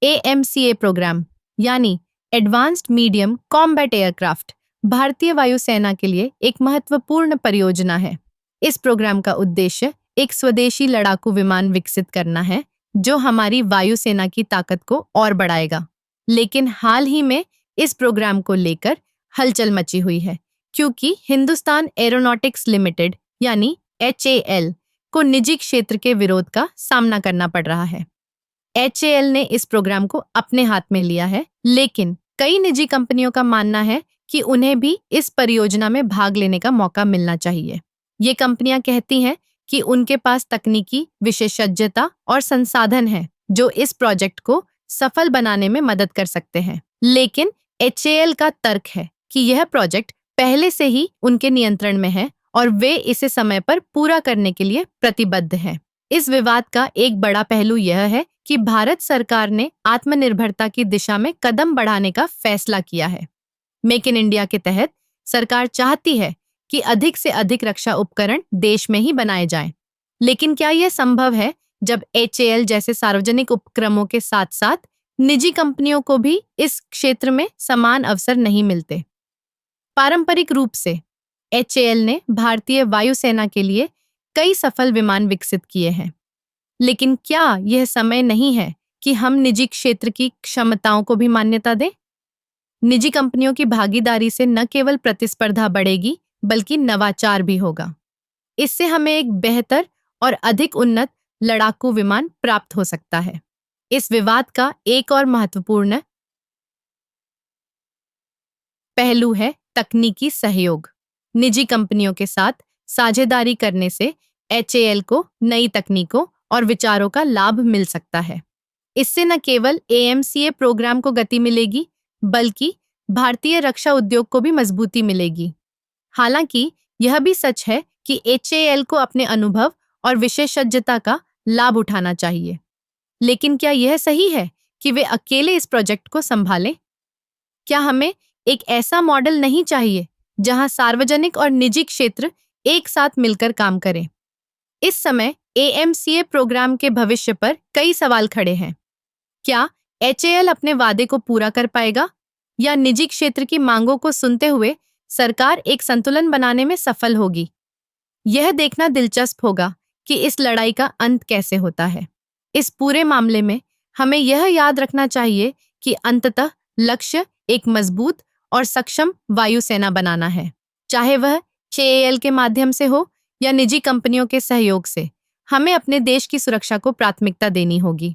AMCA programme यानी advanced medium combat aircraft भारतीय वायुसेना के लिए एक महत्वपूर्ण परियोजना है। इस प्रोग्राम का उद्देश्य एक स्वदेशी लड़ाकू विमान विकसित करना है जो हमारी वायुसेना की ताकत को और बढ़ाएगा। लेकिन हाल ही में इस प्रोग्राम को लेकर हलचल मची हुई है क्योंकि हिंदुस्तान एरोनॉटिक्स लिमिटेड यानी HAL को निजी क्षेत्र के विरोध का सामना करना पड़ रहा है। HAL ने इस प्रोग्राम को अपने हाथ में लिया है, लेकिन कई निजी कंपनियों का मानना है कि उन्हें भी इस परियोजना में भाग लेने का मौका मिलना चाहिए। ये कंपनियां कहती हैं कि उनके पास तकनीकी विशेषज्ञता और संसाधन है जो इस प्रोजेक्ट को सफल बनाने में मदद कर सकते हैं। लेकिन HAL का तर्क है कि यह प्रोजेक्ट पहले से ही उनके नियंत्रण में है और वे इसे समय पर पूरा करने के लिए प्रतिबद्ध हैं। इस विवाद का एक बड़ा पहलू यह है कि भारत सरकार ने आत्मनिर्भरता की दिशा में कदम बढ़ाने का फैसला किया है। मेक इन इंडिया के तहत सरकार चाहती है कि अधिक से अधिक रक्षा उपकरण देश में ही बनाए जाएं। लेकिन क्या यह संभव है जब HAL जैसे सार्वजनिक उपक्रमों के साथ साथ निजी कंपनियों को भी इस क्षेत्र में समान अवसर नहीं मिलते? पारंपरिक रूप से HAL ने भारतीय वायुसेना के लिए कई सफल विमान विकसित किए हैं, लेकिन क्या यह समय नहीं है कि हम निजी क्षेत्र की क्षमताओं को भी मान्यता दें? निजी कंपनियों की भागीदारी से न केवल प्रतिस्पर्धा बढ़ेगी बल्कि नवाचार भी होगा। इससे हमें एक बेहतर और अधिक उन्नत लड़ाकू विमान प्राप्त हो सकता है। इस विवाद का एक और महत्वपूर्ण पहलू है तकनीकी सहयोग। निजी कंपनियों के साथ साझेदारी करने से HAL को नई तकनीकों और विचारों का लाभ मिल सकता है। इससे न केवल AMCA प्रोग्राम को गति मिलेगी बल्कि भारतीय रक्षा उद्योग को भी मजबूती मिलेगी। हालांकि यह भी सच है कि HAL को अपने अनुभव और विशेषज्ञता का लाभ उठाना चाहिए। लेकिन क्या यह सही है कि वे अकेले इस प्रोजेक्ट को संभालें? क्या हमें एक ऐसा मॉडल नहीं चाहिए जहां सार्वजनिक और निजी क्षेत्र एक साथ मिलकर काम करें? इस समय AMCA प्रोग्राम के भविष्य पर कई सवाल खड़े हैं। क्या HAL अपने वादे को पूरा कर पाएगा या निजी क्षेत्र की मांगों को सुनते हुए सरकार एक संतुलन बनाने में सफल होगी? यह देखना दिलचस्प होगा कि इस लड़ाई का अंत कैसे होता है। इस पूरे मामले में हमें यह याद रखना चाहिए कि अंततः लक्ष्य एक मजबूत और सक्षम वायुसेना बनाना है, चाहे वह HAL के माध्यम से हो या निजी कंपनियों के सहयोग से। हमें अपने देश की सुरक्षा को प्राथमिकता देनी होगी।